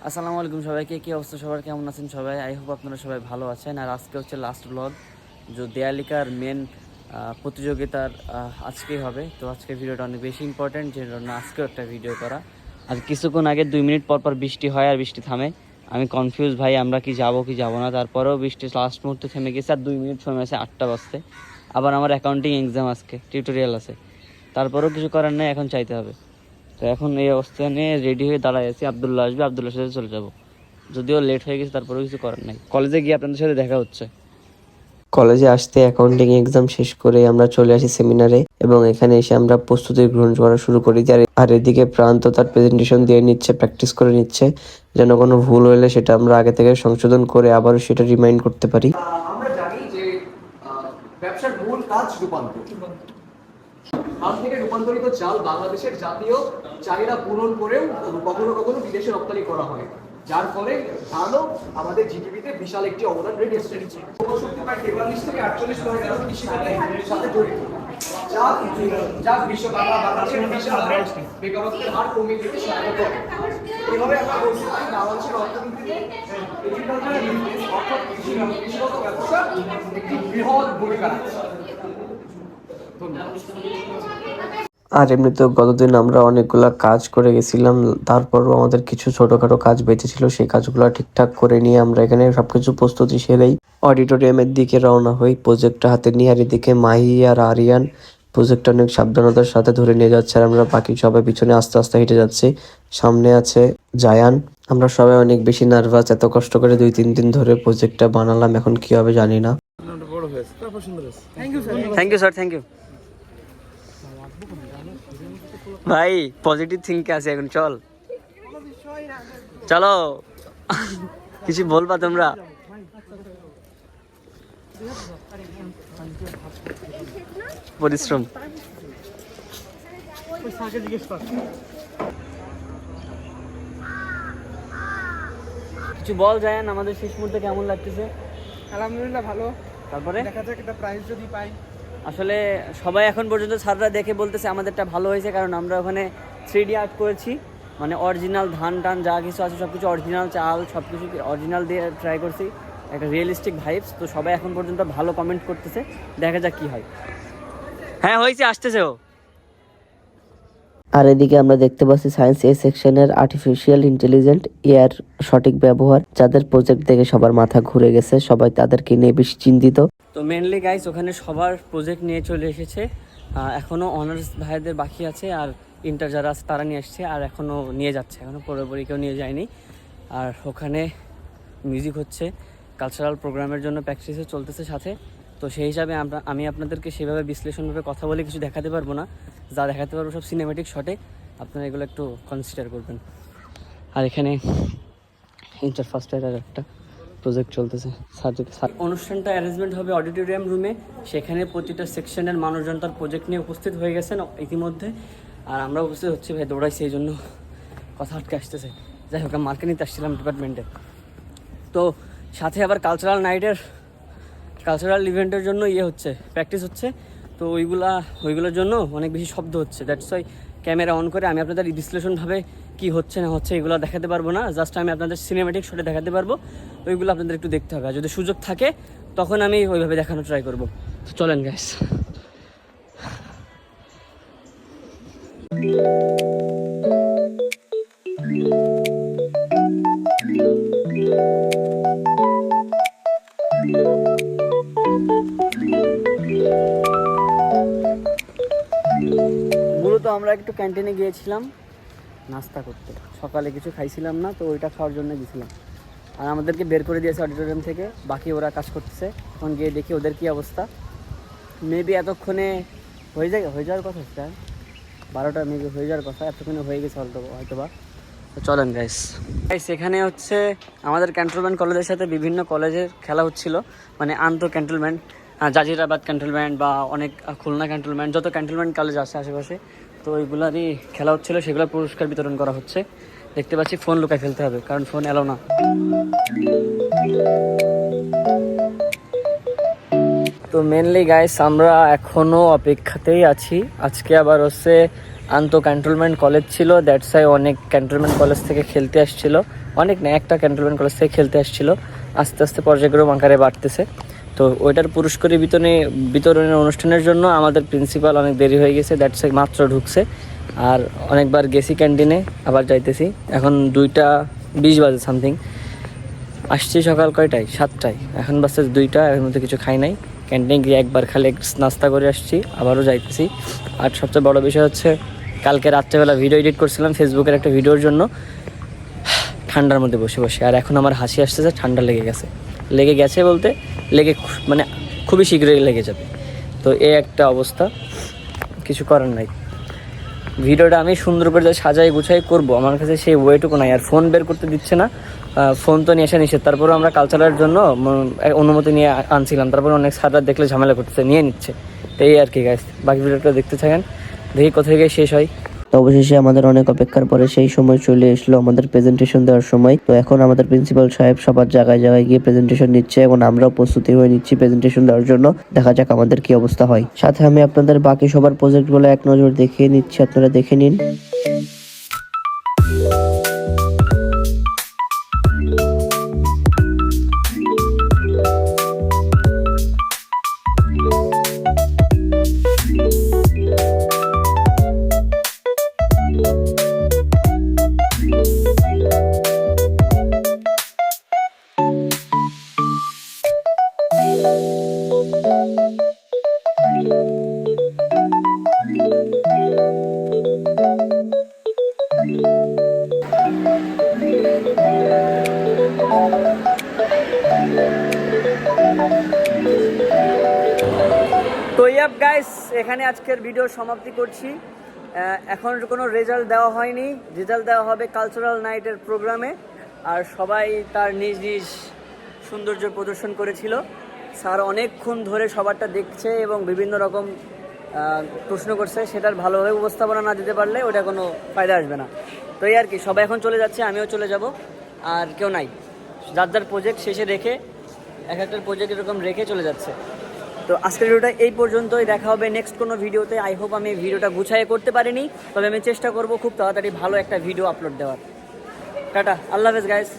আসসালামু আলাইকুম সবাইকে, কি অবস্থা সবার, কেমন আছেন সবাই? আই হোপ আপনারা সবাই ভালো আছেন। আর আজকে হচ্ছে লাস্ট ব্লগ, যে দেয়ালিকার মেন প্রতিযোগিতার আজকেই হবে। তো আজকের ভিডিওটা অনেক বেশি ইম্পর্ট্যান্ট, যে জন্য আজকেও একটা ভিডিও করা। আর কিছুক্ষণ আগে 2 মিনিট পর পর বৃষ্টি হয় আর বৃষ্টি থামে। আমি কনফিউজ ভাই, আমরা কি যাব কি যাব না। তারপরেও বৃষ্টি লাস্ট মুহূর্তে থেমে গেছে আর 2 মিনিট সময় আছে 8টা বাজতে। আবার আমার অ্যাকাউন্টিং এক্সাম, আজকে টিউটোরিয়াল আছে। তারপরেও কিছু করার নেই, এখন চাইতে হবে। তো এখন এই অবস্থা নিয়ে রেডি হয়ে দাঁড়ায় আছি, আবদুল্লাহ আসবে, আবদুল্লাহর সাথে চলে যাব। যদিও লেট হয়ে গেছে, তারপরেও কিছু করার নাই। কলেজে গিয়ে আপনাদের সাথে দেখা হচ্ছে। কলেজে আসতে অ্যাকাউন্টিং এক্সাম শেষ করে আমরা চলে আসি সেমিনারে এবং এখানে এসে আমরা প্রস্তুতি গ্রহণ করা শুরু করি। আর এদিকে প্রান্ত তার প্রেজেন্টেশন দিয়ে নিচ্ছে, প্র্যাকটিস করে নিচ্ছে, যেন কোনো ভুল হলে সেটা আমরা আগে থেকে সংশোধন করে আবারও সেটা রিমাইন্ড করতে পারি। আমরা জানি যে ব্যবসার মূল কাজ রূপান্তর। আজ থেকে রূপান্তরিত চাল বাংলাদেশের জাতীয় চাহিদা পূরণ করেও কখনো কখনো বিদেশে রপ্তানি করা হয়, যার ফলে ধানও আমাদের জিডিপিতে বিশাল একটি অবদান রেখেছে। শক্তি প্রায় 43 থেকে 48% কৃষিখাতের সাথে জড়িত, যা বাংলাদেশের বিশাল বেকারত্বের হার কমিয়ে দিতে সহায়তা করে। এইভাবে আমরা বলতে পারি বাংলাদেশের অর্থনীতিতে এগ্রিকালচারাল বিজনেস অর্থাৎ কৃষিগত ব্যবসা একটি বৃহৎ ভূমিকা রাখছে। আর এমনিতেও গতদিন আমরা অনেকগুলা কাজ করে গেছিলাম, তারপরও আমাদের কিছু ছোটখাটো কাজ বেঁচে ছিল, সেই কাজগুলো ঠিকঠাক করে নিয়ে আমরা এখানে সবকিছু প্রস্তুতি সেরেই অডিটোরিয়ামের দিকে রওনা হই প্রজেক্টটা হাতে নিয়ে। আর এদিকে মাহি আর আরিয়ান প্রজেক্টটা অনেক সাবধানতার সাথে ধরে নিয়ে যাচ্ছে, আর আমরা বাকি সবাই পিছনে আস্তে আস্তে হেঁটে যাচ্ছি। সামনে আছে জায়ান। আমরা সবাই অনেক বেশি নার্ভাস, এত কষ্ট করে 2-3 দিন ধরে প্রজেক্টটা বানালাম, এখন কি হবে জানি না। Thank you sir, thank you ভাই। পজিটিভ থিঙ্কে আছে এখন, চলো কিছু বলবা তোমরা? পরিশ্রম কিছু বল জায়ান, আমাদের শেষ মুহূর্তে কেমন লাগতেছে? আলহামদুলিল্লাহ ভালো। তারপরে দেখা যাক একটা প্রাইজ যদি পাই। আসলে সবাই এখন পর্যন্ত স্যাররা দেখে বলতেছে আমাদেরটা ভালো হয়েছে, কারণ আমরা ওখানে 3D আর্ট করেছি। মানে অরিজিনাল ধান টান যা কিছু আছে সব কিছু অরিজিনাল, চাল সব কিছু অরিজিনাল দিয়ে ট্রাই করছি, একটা রিয়েলিস্টিক ভাইবস। তো সবাই এখন পর্যন্ত ভালো কমেন্ট করতেছে, দেখা যাক কি হয়। হ্যাঁ হয়েছে, আসতেছে ও। আর এদিকে আমরা দেখতে পাচ্ছি সায়েন্স এ সেকশনের আর্টিফিশিয়াল ইন্টেলিজেন্ট এআর সঠিক ব্যবহার, যাদের প্রজেক্ট দেখে সবার মাথা ঘুরে গেছে, সবাই তাদেরকে নিয়ে বেশি চিন্তিত। তো মেনলি গাইস ওখানে সবার প্রজেক্ট নিয়ে চলে এসেছে, এখনও অনার্স ভাইদের বাকি আছে, আর ইন্টার যারা আছে তারা নিয়ে আসছে, আর এখনও নিয়ে যাচ্ছে, এখনও পুরোপুরি কেউ নিয়ে যায়নি। আর ওখানে মিউজিক হচ্ছে, কালচারাল প্রোগ্রামের জন্য প্র্যাকটিসও চলতেছে সাথে। তো সেই হিসাবে আমি আপনাদেরকে সেভাবে বিশ্লেষণভাবে কথা বলে কিছু দেখাতে পারবো না, যা দেখাতে পারবো সব সিনেমেটিক শটে, আপনারা এগুলো একটু কনসিডার করবেন। আর এখানে ইন্টার ফার্স্ট ইয়ারের একটা প্রজেক্ট চলতেছে। অনুষ্ঠানটা অ্যারেঞ্জমেন্ট হবে অডিটোরিয়াম রুমে, সেখানে প্রতিটা সেকশনের মানুষজন তার প্রজেক্ট নিয়ে উপস্থিত হয়ে গেছেন ইতিমধ্যে, আর আমরা উপস্থিত হচ্ছি। ভাই দৌড়াইছি, এই জন্য কথা আটকে আসতেছে। যাই হোক, মার্কে নিতে আসছিলাম ডিপার্টমেন্টে। তো সাথে আবার কালচারাল ইভেন্টের জন্য হচ্ছে, প্র্যাকটিস হচ্ছে। তো ওইগুলোর জন্য অনেক বেশি শব্দ হচ্ছে, দ্যাটস ওয়াই ক্যামেরা অন করে আমি আপনাদের বিশ্লেষণভাবে কি হচ্ছে না হচ্ছে এগুলো দেখাতে পারবো না, জাস্ট আমি আপনাদের সিনেমেটিক শটে দেখাতে পারবো। ওইগুলো আপনাদের একটু দেখতে হবে, আর যদি সুযোগ থাকে তখন আমি ওইভাবে দেখানো ট্রাই করবো। তো চলেন গাইস। মূলত আমরা একটু ক্যান্টিনে গিয়েছিলাম নাস্তা করতে, সকালে কিছু খাইছিলাম না, তো ওইটা খাওয়ার জন্য গেছিলাম। আর আমাদেরকে বের করে দিয়েছে অডিটোরিয়াম থেকে, বাকি ওরা কাজ করতেছে। এখন গিয়ে দেখি ওদের কী অবস্থা। মেবি এতক্ষণে হয়ে যাওয়ার কথা, স্যার 12টা মেবি হয়ে যাওয়ার কথা, এতক্ষণে হয়ে গেছে হয়তো বা। তো চলেন গাইস। এখানে হচ্ছে আমাদের ক্যান্টনমেন্ট কলেজের সাথে বিভিন্ন কলেজের খেলা হচ্ছিল, মানে ক্যান্টনমেন্ট, জাজিরাবাদ ক্যান্টনমেন্ট বা অনেক খুলনা ক্যান্টনমেন্ট, যত ক্যান্টনমেন্ট কলেজ আছে আশেপাশে, তো ওইগুলারই খেলা হচ্ছিলো, সেগুলোর পুরস্কার বিতরণ করা হচ্ছে। দেখতে পাচ্ছি ফোন লুকায় ফেলতে হবে, কারণ ফোন এলো না। তো মেনলি গাইস আমরা এখনও অপেক্ষাতেই আছি। আজকে আবার হচ্ছে ক্যান্টনমেন্ট কলেজ ছিল, দ্যাটস ওয়াই অনেক ক্যান্টনমেন্ট কলেজ থেকে খেলতে আসছিল। অনেক না, একটা ক্যান্টনমেন্ট কলেজ থেকে খেলতে আসছিলো, আস্তে আস্তে পর্যায়ক্রম আকারে বাড়তেছে। তো ওইটার পুরস্কার বিতরণের অনুষ্ঠানের জন্য আমাদের প্রিন্সিপাল অনেক দেরি হয়ে গেছে, দ্যাটস মাত্র ঢুকছে। আর অনেকবার গেছি ক্যান্টিনে, আবার যাইতেছি, এখন 2:20 বাজে সামথিং। আসছি সকাল কয়টায়, 7টায়, এখন বাসে 2টা, এর মধ্যে কিছু খাই নাই। ক্যান্টিনে গিয়ে একবার খালি নাস্তা করে আসছি, আবারও যাইতেছি। আর সবচেয়ে বড় বিষয় হচ্ছে কালকে রাত্রেবেলা ভিডিও এডিট করছিলাম ফেসবুকের একটা ভিডিওর জন্য, ঠান্ডার মধ্যে বসে বসে। আর এখন আমার হাসি আসতেছে, ঠান্ডা লেগে গেছে বলতে মানে খুবই শীঘ্রই লেগে যাবে। তো এই একটা অবস্থা, কিছু করার নাই। ভিডিওটা আমি সুন্দর করে সাজাই গুছাই করবো, আমার কাছে সেই ওয়েটুকু নাই। আর ফোন বের করতে দিচ্ছে না, ফোন তো নিয়ে আসা নিষেধ। তারপরেও আমরা কালচারের জন্য অনুমতি নিয়ে আনছিলাম, তারপরে অনেক স্যাররা দেখলে ঝামেলা করতেছে, নিয়ে নিচ্ছে। তো এই আর কি গাইস, বাকি ভিডিওটা দেখতে থাকেন, দেখি কোথায় গিয়ে শেষ হয়। তো অবশেষে আমাদের অনেক অপেক্ষার পরে সেই সময় চলে এসলো আমাদের প্রেজেন্টেশন দেওয়ার সময়। তো এখন আমাদের প্রিন্সিপাল সাহেব সবার জায়গায় জায়গায় গিয়ে প্রেজেন্টেশন নিচ্ছে, এবং আমরাও প্রস্তুতি হয়ে নিচ্ছি প্রেজেন্টেশন দেওয়ার জন্য। দেখা যাক আমাদের কি অবস্থা হয়। সাথে আমি আপনাদের বাকি সবার প্রজেক্টগুলো এক নজর দেখিয়ে নিচ্ছি, আপনারা দেখে নিন। তো ইয়াপ গাইস, এখানে আজকের ভিডিও সমাপ্তি করছি। এখন কোনো রেজাল্ট দেওয়া হয়নি, রেজাল্ট দেওয়া হবে কালচারাল নাইটের প্রোগ্রামে। আর সবাই তার নিজ নিজ সৌন্দর্য প্রদর্শন করেছিল। স্যার অনেকক্ষণ ধরে সবারটা দেখছে এবং বিভিন্ন রকম প্রশ্ন করছে, সেটার ভালোভাবে উপস্থাপনা না দিতে পারলে ওটা কোনো ফায়দা আসবে না। তো এই আর কি, সবাই এখন চলে যাচ্ছে, আমিও চলে যাব। আর কেউ নাই, যার যার প্রজেক্ট শেষে রেখে, একটার প্রজেক্ট এরকম রেখে চলে যাচ্ছে। তো আজকের ভিডিওটা এই পর্যন্তই, দেখা হবে নেক্সট কোনো ভিডিওতে। আই হোপ আমি ভিডিওটা গুছাইয়ে করতে পারিনি, তবে আমি চেষ্টা করব খুব তাড়াতাড়ি ভালো একটা ভিডিও আপলোড দেওয়ার। টাটা, আল্লাহ হাফেজ গাইস।